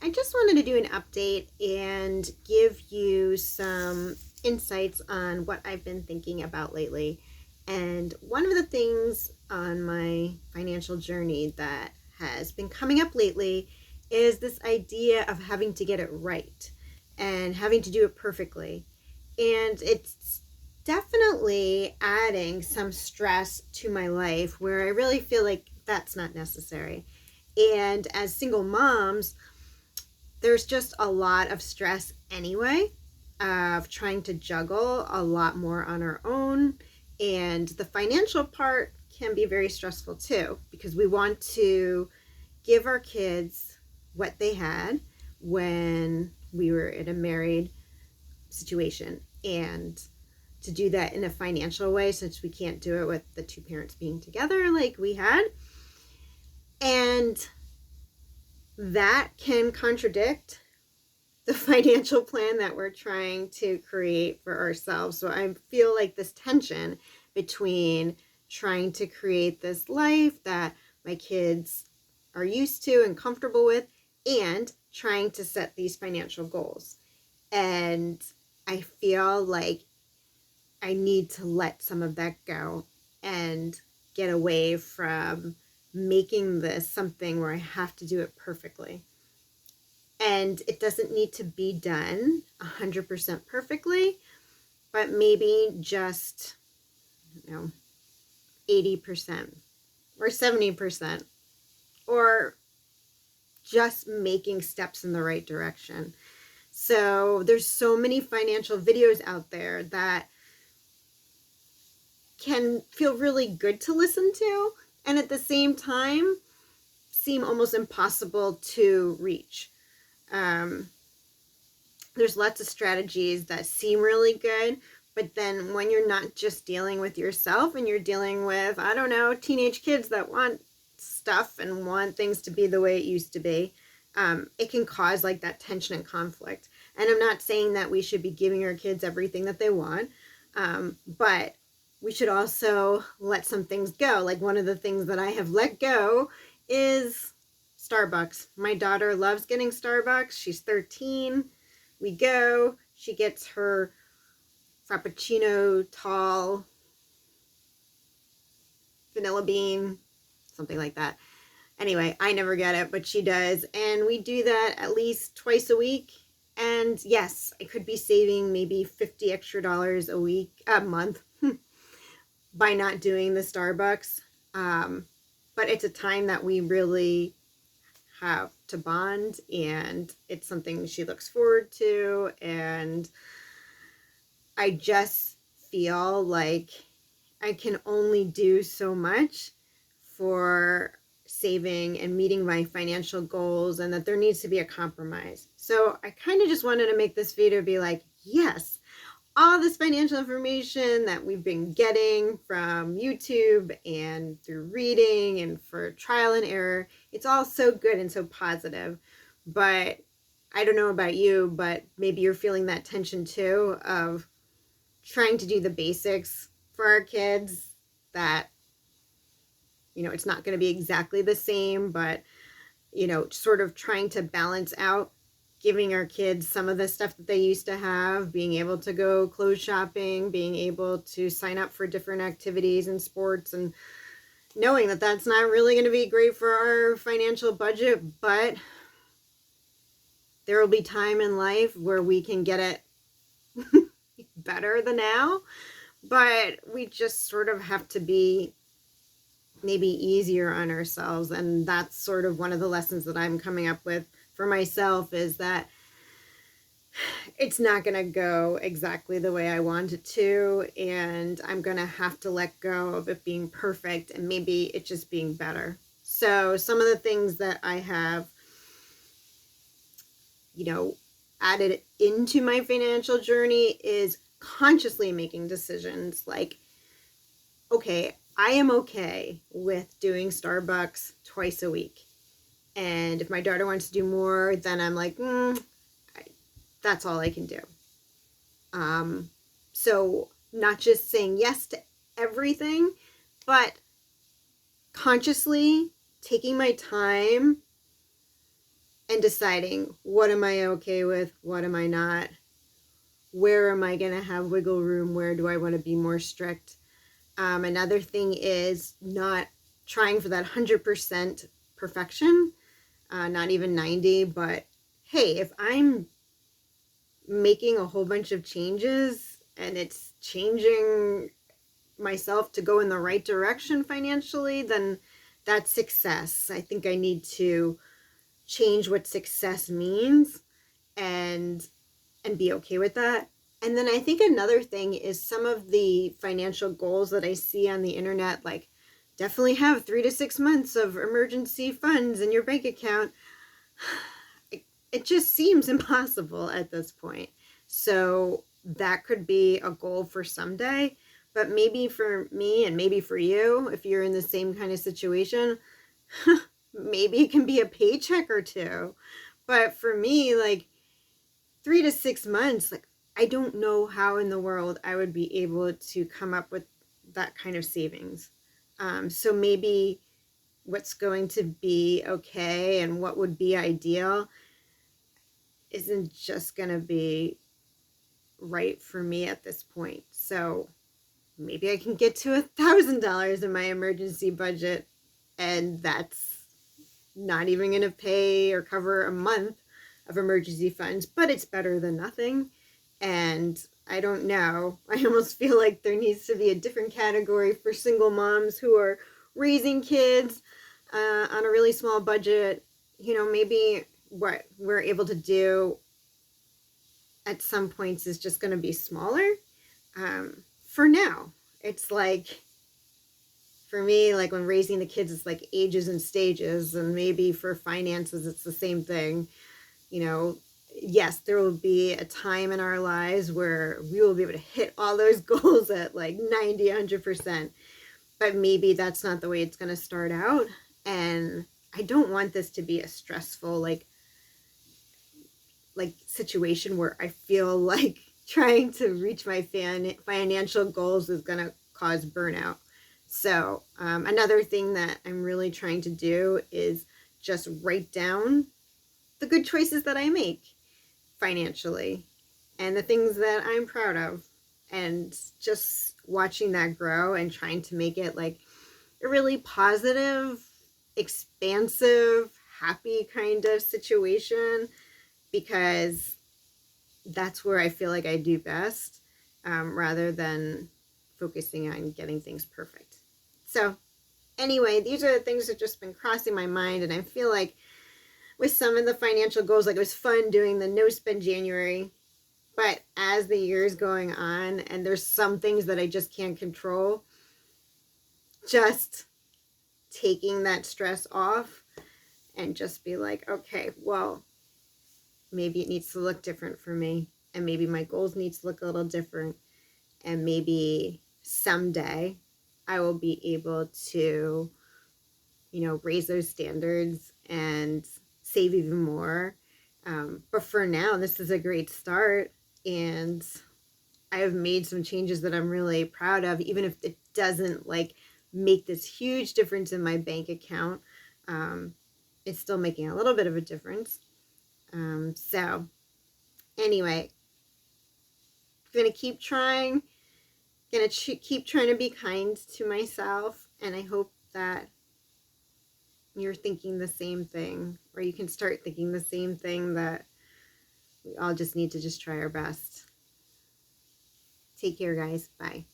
I just wanted to do an update and give you some insights on what I've been thinking about lately. And one of the things on my financial journey that has been coming up lately is this idea of having to get it right and having to do it perfectly. And it's definitely adding some stress to my life where I really feel like that's not necessary. And as single moms, there's just a lot of stress anyway of trying to juggle a lot more on our own. And the financial part can be very stressful too, because we want to give our kids what they had when we were in a married situation. And to do that in a financial way, since we can't do it with the two parents being together like we had. And that can contradict the financial plan that we're trying to create for ourselves. So I feel like this tension between trying to create this life that my kids are used to and comfortable with and trying to set these financial goals. And I feel like I need to let some of that go and get away from making this something where I have to do it perfectly. And it doesn't need to be done 100% perfectly, but maybe just, 80% or 70%, or just making steps in the right direction. So there's so many financial videos out there that can feel really good to listen to, and at the same time seem almost impossible to reach. There's lots of strategies that seem really good, but then when you're not just dealing with yourself and you're dealing with, teenage kids that want stuff and want things to be the way it used to be, it can cause like that tension and conflict. And I'm not saying that we should be giving our kids everything that they want, but we should also let some things go. Like one of the things that I have let go is Starbucks. My daughter loves getting Starbucks. She's 13. We go. She gets her Frappuccino tall, vanilla bean, something like that. Anyway, I never get it, but she does. And we do that at least twice a week. And yes, I could be saving maybe $50 extra a month by not doing the Starbucks. But it's a time that we really have to bond, and it's something she looks forward to. And I just feel like I can only do so much for saving and meeting my financial goals, and that there needs to be a compromise. So I kind of just wanted to make this video be like, yes, all this financial information that we've been getting from YouTube and through reading and for trial and error, it's all so good and so positive. But I don't know about you, but maybe you're feeling that tension too of trying to do the basics for our kids, that it's not going to be exactly the same, but sort of trying to balance out giving our kids some of the stuff that they used to have, being able to go clothes shopping, being able to sign up for different activities and sports, and knowing that that's not really going to be great for our financial budget, but there will be time in life where we can get it better than now. But we just sort of have to be maybe easier on ourselves. And that's sort of one of the lessons that I'm coming up with for myself, is that it's not going to go exactly the way I want it to, and I'm going to have to let go of it being perfect and maybe it just being better. So some of the things that I have, added into my financial journey is consciously making decisions like, okay, I am okay with doing Starbucks twice a week. And if my daughter wants to do more, then I'm like, that's all I can do. So not just saying yes to everything, but consciously taking my time and deciding what am I okay with, what am I not, where am I going to have wiggle room, where do I want to be more strict. Another thing is not trying for that 100% perfection, not even 90, but hey, if I'm making a whole bunch of changes and it's changing myself to go in the right direction financially, then that's success. I think I need to change what success means and be okay with that. And then I think another thing is some of the financial goals that I see on the internet, like definitely have 3 to 6 months of emergency funds in your bank account. It just seems impossible at this point. So that could be a goal for someday, but maybe for me and maybe for you, if you're in the same kind of situation, maybe it can be a paycheck or two. But for me, like 3 to 6 months, like I don't know how in the world I would be able to come up with that kind of savings. So maybe what's going to be okay and what would be ideal isn't just going to be right for me at this point. So maybe I can get to $1,000 in my emergency budget, and that's not even going to pay or cover a month of emergency funds, but it's better than nothing. And I don't know. I almost feel like there needs to be a different category for single moms who are raising kids on a really small budget. You know, maybe what we're able to do at some points is just going to be smaller. For now, it's like, for me, like when raising the kids, it's like ages and stages, and maybe for finances, it's the same thing. You know, yes, there will be a time in our lives where we will be able to hit all those goals at like 90, 100%, but maybe that's not the way it's going to start out. And I don't want this to be a stressful, like situation where I feel like trying to reach my financial goals is going to cause burnout. So another thing that I'm really trying to do is just write down the good choices that I make financially and the things that I'm proud of, and just watching that grow and trying to make it like a really positive, expansive, happy kind of situation, because that's where I feel like I do best, rather than focusing on getting things perfect. So anyway, these are the things that have just been crossing my mind, and I feel like with some of the financial goals, like it was fun doing the no spend January, but as the year's going on and there's some things that I just can't control, just taking that stress off and just be like, okay, well, maybe it needs to look different for me, and maybe my goals need to look a little different, and maybe someday I will be able to, you know, raise those standards and save even more. But for now, this is a great start, and I have made some changes that I'm really proud of, even if it doesn't like make this huge difference in my bank account. It's still making a little bit of a difference. So anyway, gonna keep trying, gonna keep trying to be kind to myself, and I hope that you're thinking the same thing, or you can start thinking the same thing, that we all just need to just try our best. Take care, guys. Bye.